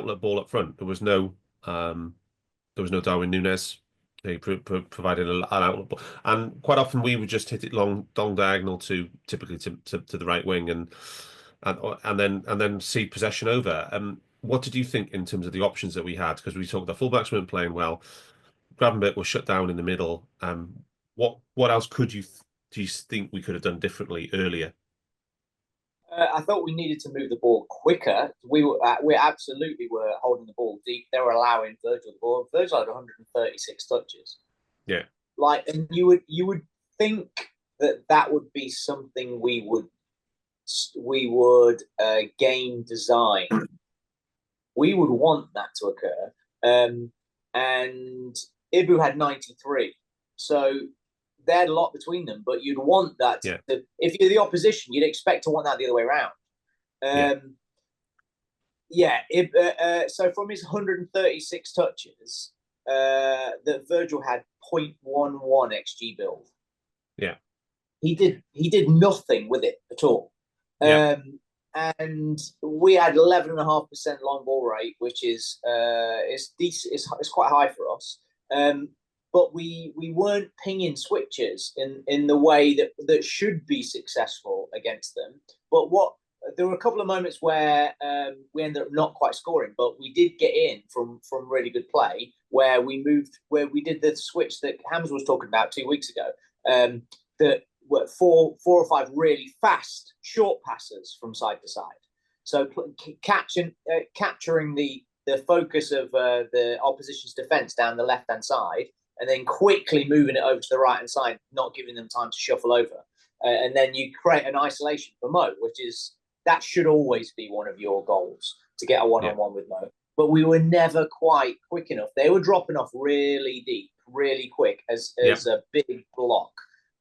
outlet ball up front. There was no Darwin Núñez. He provided an outlet ball, and quite often we would just hit it long diagonal to typically to the right wing, and then see possession over. What did you think in terms of the options that we had? Because we talked the fullbacks weren't playing well. Gravenberch was shut down in the middle. What else do you think we could have done differently earlier? I thought we needed to move the ball quicker. We absolutely were holding the ball deep. They were allowing Virgil the ball. Virgil had 136 touches. Yeah, And you would think that would be something we would game design. We would want that to occur. And Ibu had 93, so they had a lot between them. But you'd want that. yeah, If you're the opposition, you'd expect to want that the other way around. yeah, So from his 136 touches, that Virgil had 0.11 xG build. yeah, He did nothing with it at all. yeah, And we had 11.5% long ball rate, which is decent. It's quite high for us. But we weren't pinging switches in the way that should be successful against them. But there were a couple of moments where we ended up not quite scoring, but we did get in from really good play where we did the switch that Hamzah was talking about 2 weeks ago. That were four or five really fast short passes from side to side. So capturing the focus of the opposition's defence down the left hand side, and then quickly moving it over to the right hand side, not giving them time to shuffle over, and then you create an isolation for Mo, that should always be one of your goals, to get a yeah, one-on-one with Mo. But we were never quite quick enough. They were dropping off really deep, really quick as yeah, a big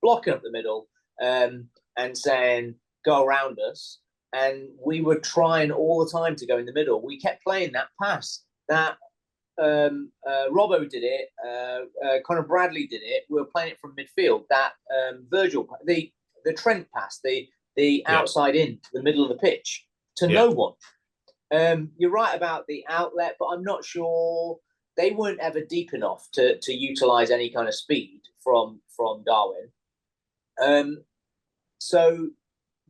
blocking up the middle, and saying, go around us. And we were trying all the time to go in the middle. We kept playing that pass. That Robbo did it. Conor Bradley did it. We were playing it from midfield. That Virgil, the Trent pass, the yeah, outside in to the middle of the pitch to yeah. no one. You're right about the outlet, but I'm not sure they weren't ever deep enough to utilize any kind of speed from Darwin. So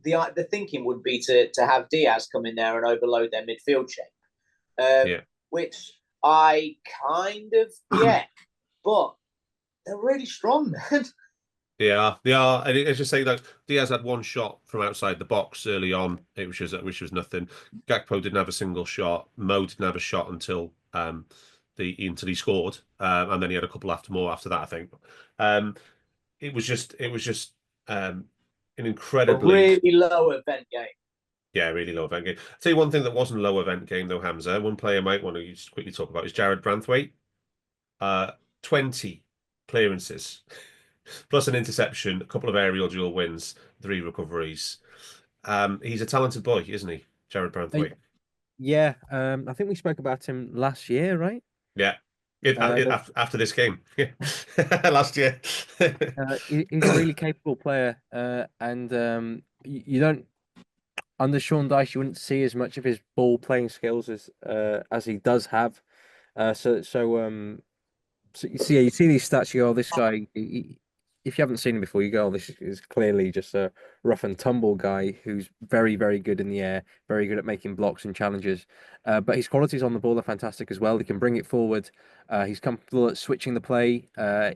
the thinking would be to have Diaz come in there and overload their midfield shape, Yeah. which I kind of get, but they're really strong, man. Yeah, they are. And it's just saying that Diaz had one shot from outside the box early on, which was nothing. Gakpo didn't have a single shot. Mo didn't have a shot until he scored, and then he had a couple more after that, I think. It was just an A incredibly, really low event game. yeah, really low event game. I'll tell you one thing that wasn't a low event game though, Hamza. One player I might want to just quickly talk about is Jared Branthwaite. 20 clearances, plus an interception, a couple of aerial duel wins, 3 recoveries. He's a talented boy, isn't he, Jared Uh, Branthwaite? Yeah, I think we spoke about him last year, right? Yeah. But After this game, last year. he's a really capable player, and you don't under Sean Dyche, you wouldn't see as much of his ball playing skills as he does have. Yeah, you see these stats, you go, oh, this guy. If you haven't seen him before, you go, oh, this is clearly just a rough and tumble guy who's very, very good in the air, very good at making blocks and challenges. But his qualities on the ball are fantastic as well. He can bring it forward. He's comfortable at switching the play.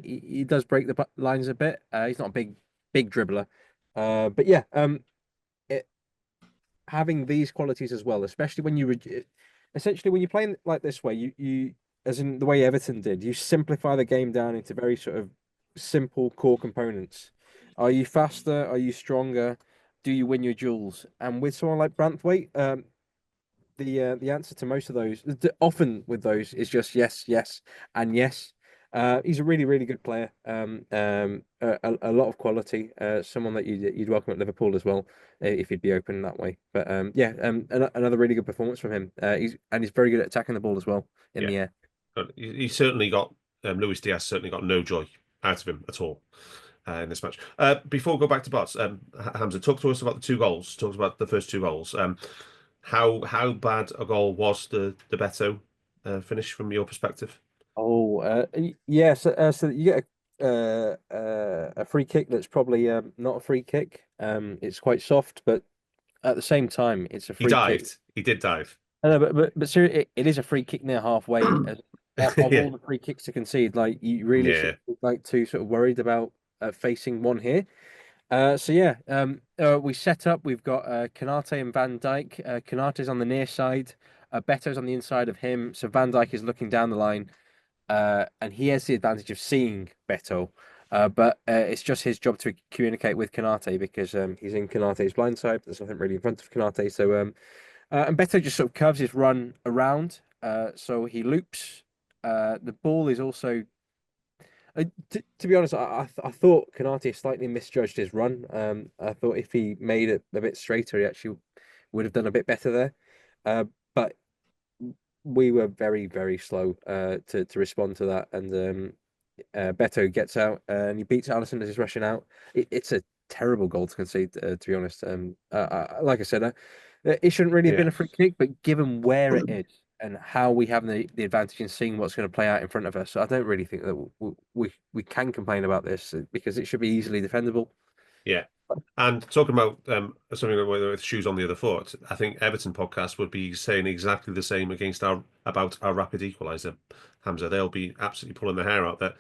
He does break the lines a bit. He's not a big dribbler. But yeah, it, having these qualities as well, especially when essentially when you're playing like this way, you as in the way Everton did, you simplify the game down into very sort of simple core components. Are you faster? Are you stronger? Do you win your duels? And with someone like Branthwaite, the answer to most of those, often with those, is just yes, yes, and yes. He's a really, really good player. A lot of quality. Someone that you'd welcome at Liverpool as well, if he'd be open that way. But yeah, another really good performance from him. He's very good at attacking the ball as well in Yeah, the air. but he certainly got Luis Diaz certainly got no joy out of him at all in this match. Before we go back to Bots, Hamza, talk to us about the two goals. Talk about the first two goals. how bad a goal was the Beto finish from your perspective? Oh, yeah. So you get a free kick that's probably not a free kick. It's quite soft, but at the same time, it's a He free kick. dived. He did dive. I know, but seriously, it is a free kick near halfway. Of Yeah. all the free kicks to concede, like you really Yeah. should like to sort of worried about facing one here. So yeah, we set up. We've got Kanate and Van Dijk. Kanate's on the near side. Beto's on the inside of him. So Van Dijk is looking down the line, and he has the advantage of seeing Beto. But it's just his job to communicate with Kanate because he's in Kanate's blind side. There's nothing really in front of Kanate. So and Beto just sort of curves his run around. So he loops. The ball is also to be honest, I thought Kanate slightly misjudged his run. I thought if he made it a bit straighter, he actually would have done a bit better there. But we were very, very slow to respond to that. And Beto gets out and he beats Allison as he's rushing out. It's a terrible goal to concede, to be honest. Like I said, it shouldn't really have been Yeah. a free kick, but given where it is and how we have the advantage in seeing what's going to play out in front of us, I don't really think that we can complain about this because it should be easily defendable. Yeah. And talking about something with shoes on the other foot, I think Everton podcast would be saying exactly the same about our rapid equaliser, Hamza. They'll be absolutely pulling their hair out that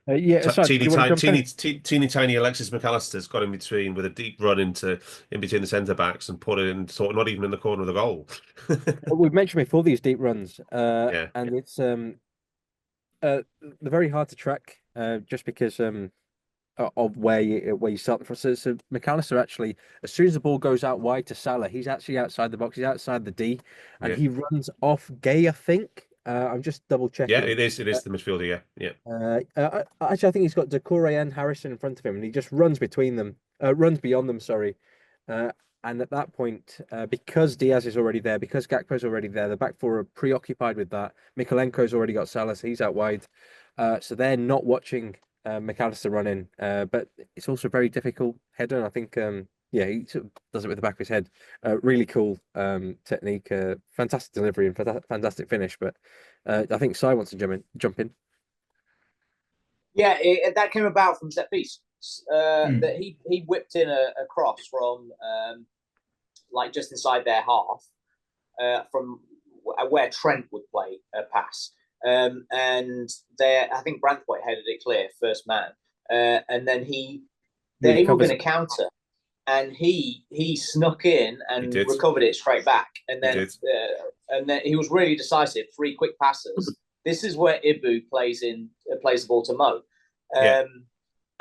Yeah, so do teeny you want to tiny, jump in? teeny tiny Alexis McAllister's got in between with a deep run in between the centre backs and put it in, sort of not even in the corner of the goal. We've mentioned before these deep runs, Yeah. and it's they're very hard to track, just because of where you start from. So McAllister actually, as soon as the ball goes out wide to Salah, he's actually outside the box. He's outside the D, and Yeah. he runs off Gay. I think. I'm just double Yeah, checking. it is. It is the midfielder. Yeah. Yeah. Actually, I think he's got Decore and Harrison in front of him, and he just runs between them, runs beyond them. Sorry. Uh, and at that point, because Diaz is already there, because Gakpo's already there, the back four are preoccupied with that. Mikolenko's already got Salah, so he's out wide. So they're not watching McAllister run in. But it's also a very difficult header. And I think, yeah, he sort of does it with the back of his head. Really cool technique, fantastic delivery, and fantastic finish. But I think Sai wants to jump in. Yeah, that came about from set piece. That he whipped in a cross from like just inside their half, from where Trent would play a pass, and there I think Branthwaite headed it clear, first man, and then they were going to counter, and he snuck in and recovered it straight back, and then he was really decisive. 3 quick passes. This is where Ibu plays the ball to Mo.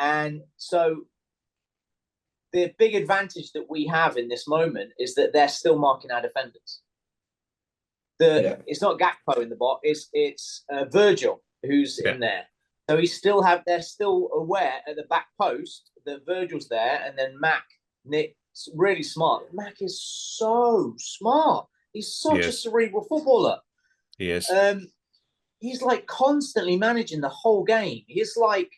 And so the big advantage that we have in this moment is that they're still marking our defenders. It's not Gakpo in the box, it's Virgil who's in there. So they're still aware at the back post that Virgil's there, and then Nick's really smart. Mac is so smart. He's such a cerebral footballer. He is. He's like constantly managing the whole game. He's like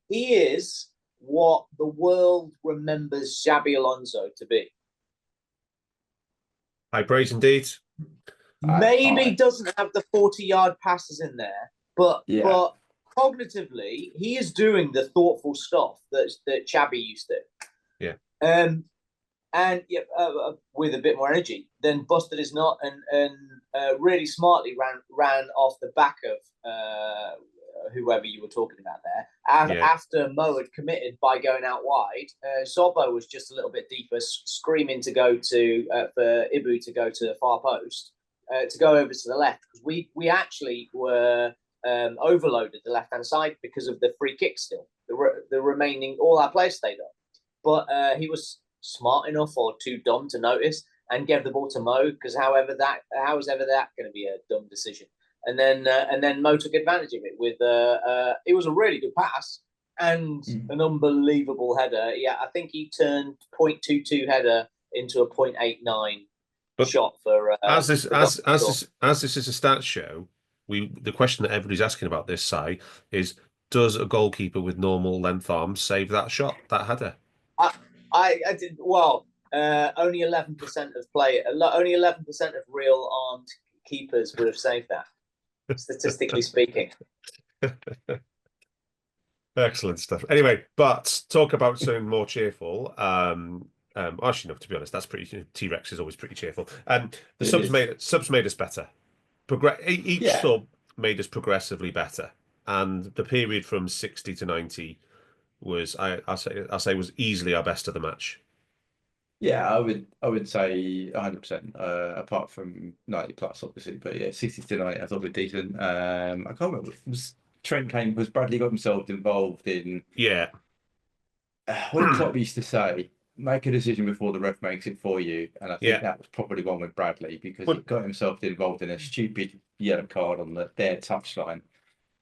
he is what the world remembers Xabi Alonso to be. High praise indeed. Maybe doesn't have the 40-yard passes in there, but cognitively, he is doing the thoughtful stuff that Xabi used to. Yeah. And with a bit more energy, then busted his nut and really smartly ran off the back of whoever you were talking about there. After Mo had committed by going out wide, Zobo was just a little bit deeper, screaming to go to for Ibu to go to the far post, to go over to the left, because we actually were overloaded the left hand side because of the free kick. Still, the remaining all our players stayed up, but he was smart enough or too dumb to notice and gave the ball to Mo, because how is that going to be a dumb decision? And then Mo took advantage of it with it was a really good pass and an unbelievable header. Yeah, I think he turned 0.22 header into a 0.89 shot for as this is a stats show. The question that everybody's asking about this, Sai, is does a goalkeeper with normal length arms save that shot, that header? I did well. Only 11% only 11% of real armed keepers would have saved that, statistically speaking. Excellent stuff. Anyway, but talk about something more cheerful. Actually, no, to be honest, that's pretty. T-Rex is always pretty cheerful. The subs made us better. Each sub made us progressively better, and the period from 60 to 90 was, I'll say, was easily our best of the match. Yeah, I would say 100%. Apart from 90 plus, obviously, but yeah, 60 to 90, I thought were decent. I can't remember. Was Bradley got himself involved in? Yeah. What did Klopp used to say? Make a decision before the ref makes it for you, and I think that was probably one with Bradley because he got himself involved in a stupid yellow card on their touchline,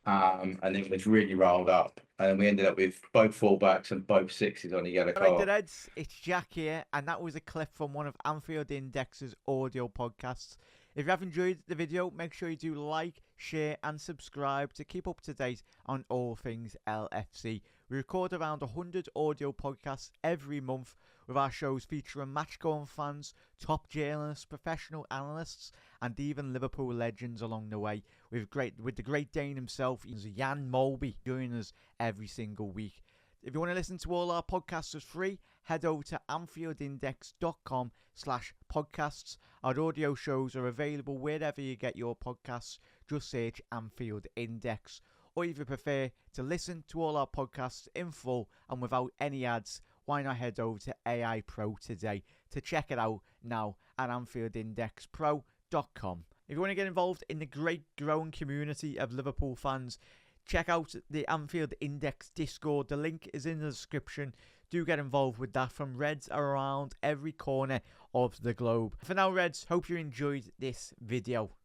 and then was really rolled up, and then we ended up with both fullbacks and both sixes on a yellow card. Right, the Reds, it's Jack here, and that was a clip from one of Anfield Index's audio podcasts. If you have enjoyed the video, make sure you do like, share and subscribe to keep up to date on all things LFC. We record around 100 audio podcasts every month, with our shows featuring match-going fans, top journalists, professional analysts and even Liverpool legends along the way, with the great Dane himself, Jan Molby, joining us every single week. If you want to listen to all our podcasts for free, head over to anfieldindex.com/podcasts. Our audio shows are available wherever you get your podcasts. Just search Anfield Index. Or if you prefer to listen to all our podcasts in full and without any ads, why not head over to AI Pro today to check it out now at AnfieldIndexPro.com. If you want to get involved in the great growing community of Liverpool fans, check out the Anfield Index Discord. The link is in the description. Do get involved with that, from Reds around every corner of the globe. For now, Reds, hope you enjoyed this video.